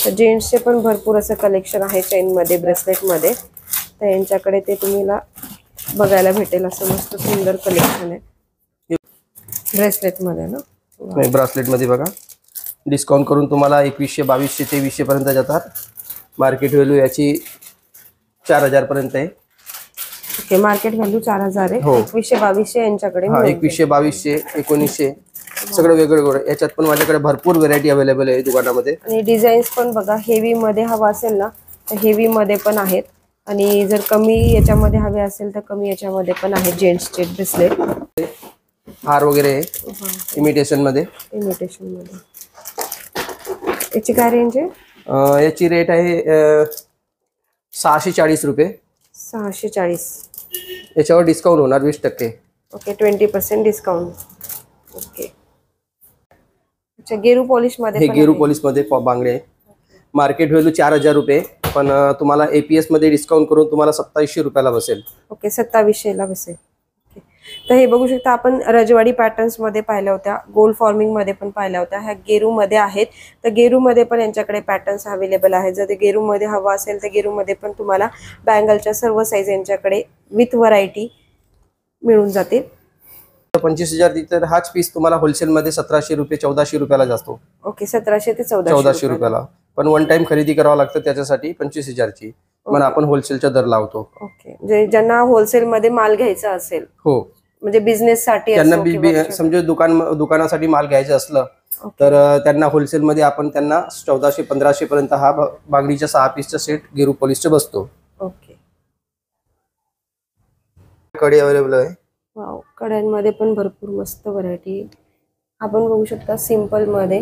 तर जेंट्सचे पण भरपूर असं कलेक्शन आहे चेन मध्ये, ब्रेसलेट मध्ये. तर यांच्याकडे ते तुम्हाला बघायला भेटेल. असं मस्त सुंदर कलेक्शन आहे ब्रेसलेट मध्ये ना. नाही, ब्रासलेट मध्ये बघा डिस्काउंट करून तुम्हाला 2100 2200 2300 पर्यंत जातात. मार्केट व्हॅल्यू याची 4000 पर्यंत आहे. ओके, मार्केट व्हॅल्यू 4000 आहे. 2100 2200 यांच्याकडे. 2100 2200 1900 सगळं वेगवेगळं. याच्यात पण माझ्याकडे भरपूर व्हेरायटी अवेलेबल आहे दुकानामध्ये. आणि डिझाईन्स पण बघा, हेवी मध्ये हवा असेल ना तर हेवी मध्ये पण आहेत, आणि जर कमी याच्यामध्ये हवे असेल तर कमी याच्यामध्ये पण आहेत. जेंट्सचे ब्रेसलेट, हार वगैरे आहे इमिटेशन मध्ये. याची काय रेंज आहे? याची रेट आहे 640 रुपये. 640. याच्यावर डिस्काउंट होणार 20%. Okay, 20% discount. ओके. अच्छा, गेरू पॉलिश मध्ये. हे गेरू पॉलिश मध्ये बांगडे आहे. मार्केट व्हॅल्यू 4000 रुपये, पण तुम्हाला एपीएस मध्ये डिस्काउंट करून तुम्हाला 2700 रुपयाला बसेल. ओके, 2700 ला बसेल. ओके. तर हे बघू शकता, आपण रजवाडी पॅटर्न्स मध्ये पाहिल्या होत्या, गोल्ड फॉर्मिंग मध्ये पण पाहिल्या होत्या. ह्या गेरू मध्ये आहेत. तर गेरू मध्ये पण यांच्याकडे पॅटर्न्स अवेलेबल आहेत. जर ते गेरू मध्ये हवा असेल तर गेरू मध्ये पण तुम्हाला बँगलच्या सर्व साईज यांच्याकडे विथ व्हरायटी मिळून जातील. 25,000 तर हाच पीस तुम्हाला होलसेल मध्ये 1700 रुपये 1400 रुपयाला जातो. ओके, 1700 ते 1400 रुपयाला. पण वन टाइम खरेदी करावं लागतं त्याच्यासाठी 25,000 ची. पण आपण होलसेलचा दर लावतो. ओके, म्हणजे ज्यांना होलसेल मध्ये माल घ्यायचा असेल, हो, म्हणजे बिझनेस साठी, त्यांना समजा दुकानासाठी माल घ्यायचं असलं तर त्यांना होलसेल मध्ये आपण त्यांना 1400 1500 पर्यंत हा बांगडीच्या 6 पीसचा सेट गेरू पॉलिशचा बसतो. ओके. कडी अवेलेबल आहे. वाव, कड्यांमध्ये पण भरपूर मस्त व्हरायटी. आपण बघू शकता सिंपल मध्ये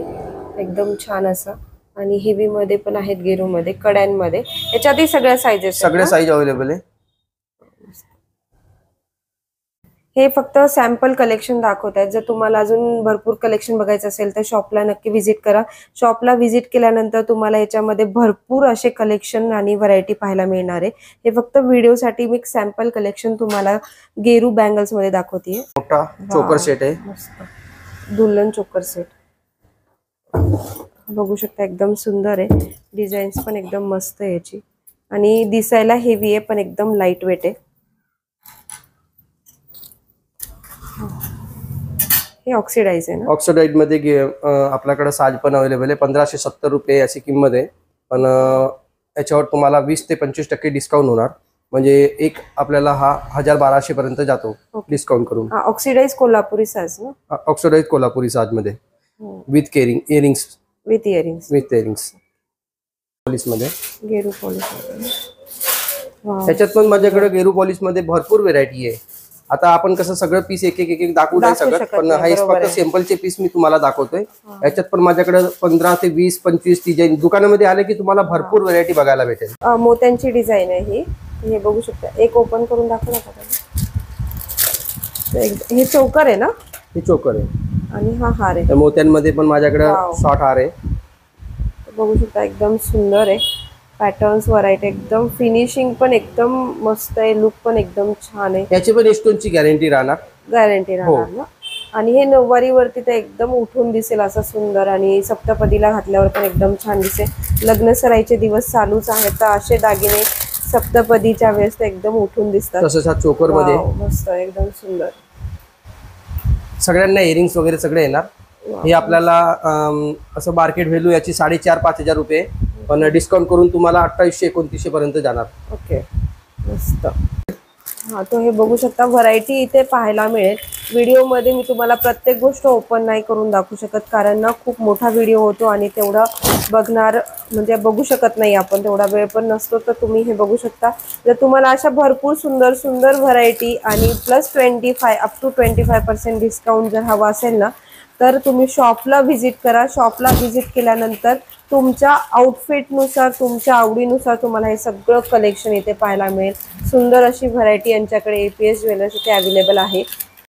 एकदम छान असं, आणि हेवी मध्ये पण आहेत गेरू मध्ये, कड्यांमध्ये. याच्यातही सगळ्या साईजेस, सगळ्या साईज अवेलेबल आहे. हे फक्त सॅम्पल कलेक्शन दाखवत आहेत. जर तुम्हाला अजून भरपूर कलेक्शन बघायचं असेल तर शॉपला नक्की व्हिजिट करा. शॉपला व्हिजिट केल्यानंतर तुम्हाला याच्यामध्ये भरपूर असे कलेक्शन आणि व्हरायटी पाहायला मिळणार आहे. हे फक्त व्हिडिओसाठी मी सॅम्पल कलेक्शन तुम्हाला गेरू बँगल्स मध्ये दाखवते. मोठा चोकर सेट आहे, मस्त दुल्हन चोकर सेट बघू शकता, एकदम सुंदर आहे. डिझाईन्स पण एकदम मस्त आहे याची, आणि दिसायला हेवी आहे पण एकदम लाईट वेट आहे. हे ऑक्सिडाइज आहे ना. ऑक्सिडाइज मध्ये आपल्याकडे साज पण अवेलेबल आहे. 1570 रुपये याची किंमत आहे, पण याच्यावर तुम्हाला 20 ते 25% डिस्काउंट होणार. म्हणजे एक आपल्याला हा 1200 पर्यंत जातो डिस्काउंट करून. ऑक्सिडाइज कोल्हापुरी साज ना. ऑक्सिडाइज कोल्हापुरी साज मध्ये विथ इयरिंग्स पॉलिश मध्ये. गेरू पॉलिश. त्याच्यात पण माझ्याकडे गेरू पॉलिश मध्ये भरपूर व्हेरायटी आहे. आता आपण कसं सगळं पीस एक एक दाखवू नाही शकत, पण हा फक्त सॅम्पलचे पीस मी तुम्हाला दाखवतोय. याच्यात पण माझ्याकडे 15 ते 20 25 डिझाईन. दुकानामध्ये आले की तुम्हाला भरपूर व्हेरायटी बघायला भेटेल. मोत्यांची डिझाईन आहे ही. हे बघू शकता, एक ओपन करून दाखवला का? हे चोकर आहे ना. हे चोकर आहे, आणि हा हार आहे. मोत्यांमध्ये पण माझ्याकडे शॉर्ट हार आहे. बघू शकता, एकदम सुंदर आहे. पॅटर्न्स व्हरायटी, एकदम फिनिशिंग पण एकदम मस्त आहे. लुक पण एकदम छान आहे. याची पण स्टोनची गॅरंटी राहणार ना. आणि हे नऊवारी वरती तर एकदम उठून दिसेल असं सुंदर, आणि सप्तपदीला घातल्यावर पण एकदम छान दिसेल. लग्न सराईचे दिवस चालूच आहेत, तर असे दागिने सप्तपदीच्या वेळेस तर एकदम उठून दिसतात. तसंच हा चोकर मध्ये मस्त एकदम सुंदर. सगळ्यांना इयरिंग्स वगैरे सगळे येणार. हे आपल्याला असं मार्केट व्हॅल्यू याची 4,500-5,000 रुपये, पण डिस्काउंट करून तुम्हाला 2800-2900 पर्यंत जाणार. ओके, मस्त. हा, तो हे बघू शकता, व्हरायटी इथे पाहायला मिळेल. व्हिडिओमध्ये मी तुम्हाला प्रत्येक गोष्ट ओपन नाही करून दाखवू शकत, कारण ना खूप मोठा व्हिडिओ होतो आणि तेवढा बघू शकत नाही आपण, तेवढा वेळ पण नसतो. तर तुम्ही हे बघू शकता. जर तुम्हाला अशा भरपूर सुंदर सुंदर व्हरायटी आणि प्लस 25 अप टू 25% डिस्काउंट जर हवा असेल ना, तर तुम्ही शॉपला व्हिजिट करा. शॉपला व्हिजिट केल्यानंतर तुमच्या आउटफिटनुसार, तुमच्या आवडीनुसार तुम्हाला हे सगळं कलेक्शन इथे पाहायला मिळेल. सुंदर अशी व्हरायटी यांच्याकडे APS ज्वेलर्स इथे अवेलेबल आहे.